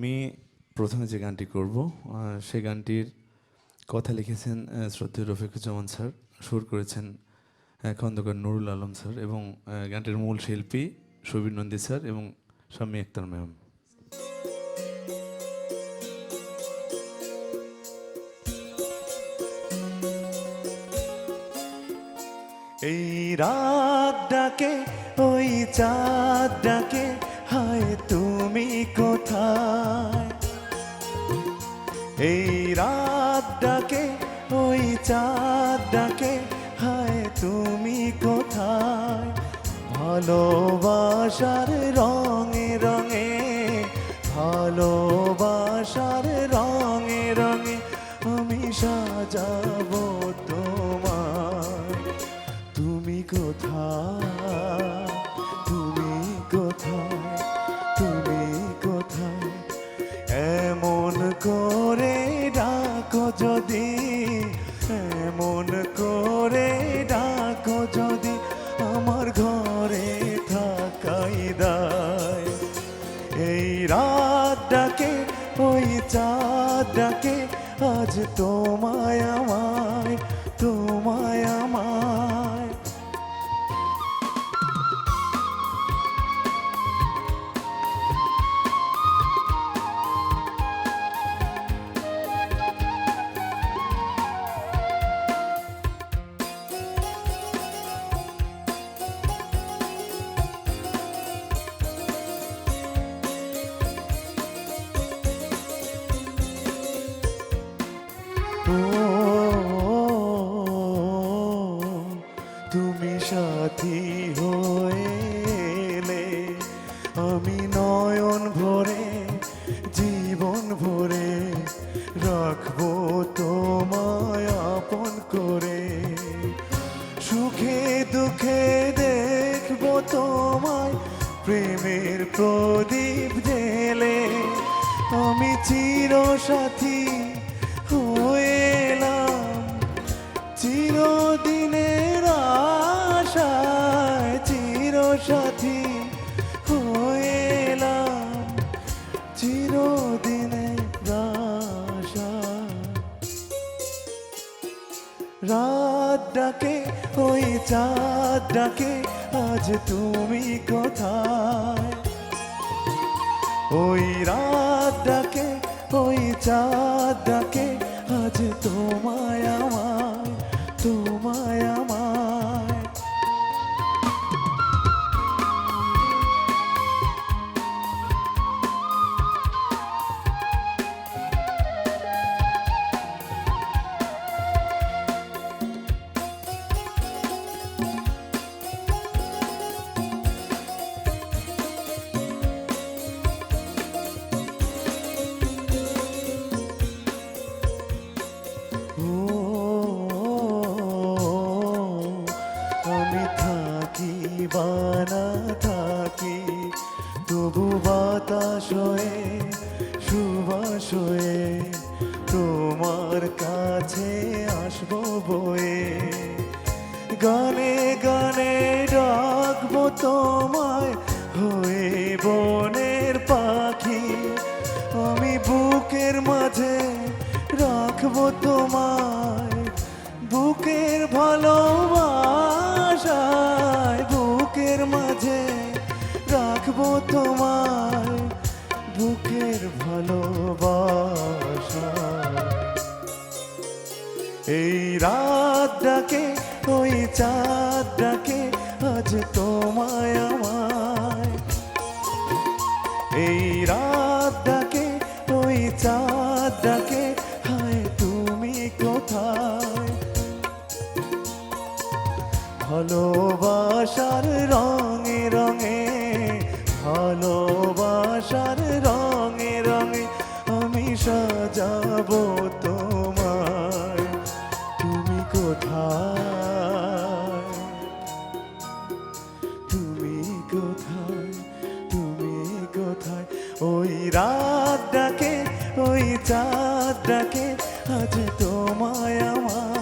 আমি প্রথমে যে গানটি করব সেই গানটির কথা লিখেছেন শ্রদ্ধেয় রফিকুজ্জামান স্যার, সুর করেছেন খন্দকার নুরুল আলম স্যার এবং গানটির মূল শিল্পী সুবীর নন্দী স্যার এবং শাম্মী আক্তার ম্যাম। এই রাত ডাকে ওই চাঁদ ডাকে, হায় তুমি কোথায়? এই রাত ডাকে ওই চাঁদ ডাকে, হায় তুমি কোথায়? ভালোবাসার রঙে রঙে, ভালোবাসার রঙে রঙে আমি সাজাবো তোমায়। তুমি কোথায়? তুমি কোথায়? তুমি কোথায়? এমন করে ডাকো যদি, এমন করে ডাকো যদি, আমার ঘরে থাকাই দায়। এই রাত ডাকে ওই চাঁদ ডাকে, আজ তোমায় আমায়, তোমায় আমায়। তুমি সাথী হয়ে এলে, আমি নয়ন ভরে জীবন ভরে রাখবো তোমায় আপন করে। সুখে দুঃখে দেখবো তোমায় প্রেমের প্রদীপ জেলে। আমি চিরসাথী হয়ে এলাম চিরদিনের আশায়, চিরসাথী হয়ে এলাম চিরদিনের আশায়। রাত ডাকে ওই চাঁদ ডাকে, আজ তুমি কোথায়? ওই রাত ডাকে ওই চাঁদ ডাকে, আজ তোমায় আমায়, তোমায় আমায়। আমি থাকি বানা থাকি, তবু বাতাস হয়ে সুবাস হয়ে তোমার কাছে আসবো বয়ে। গানে গানে ডাকবো তোমায় হয়ে বনের পাখি। আমি বুকের মাঝে রাখবো তোমায়, বুকের ভালোবাসায়, বুকের মাঝে রাখবো তোমায়, বুকের ভালোবাসায়। এই রাত ডাকে ওই চাঁদ ডাকে, আজ তোমায় আমায়। এই রাত ডাকে ওই চাঁদ ডাকে, হায় তুমি কোথায়? ভালোবাসার রঙে রঙে, ভালোবাসার রঙে রঙে আমি সাজাবো তোমায়। তুমি কোথায়? তুমি কোথায়? তুমি কোথায়? ওই রাত ডাকে ওই চাঁদ ডাকে, আজ তোমায় আমায়।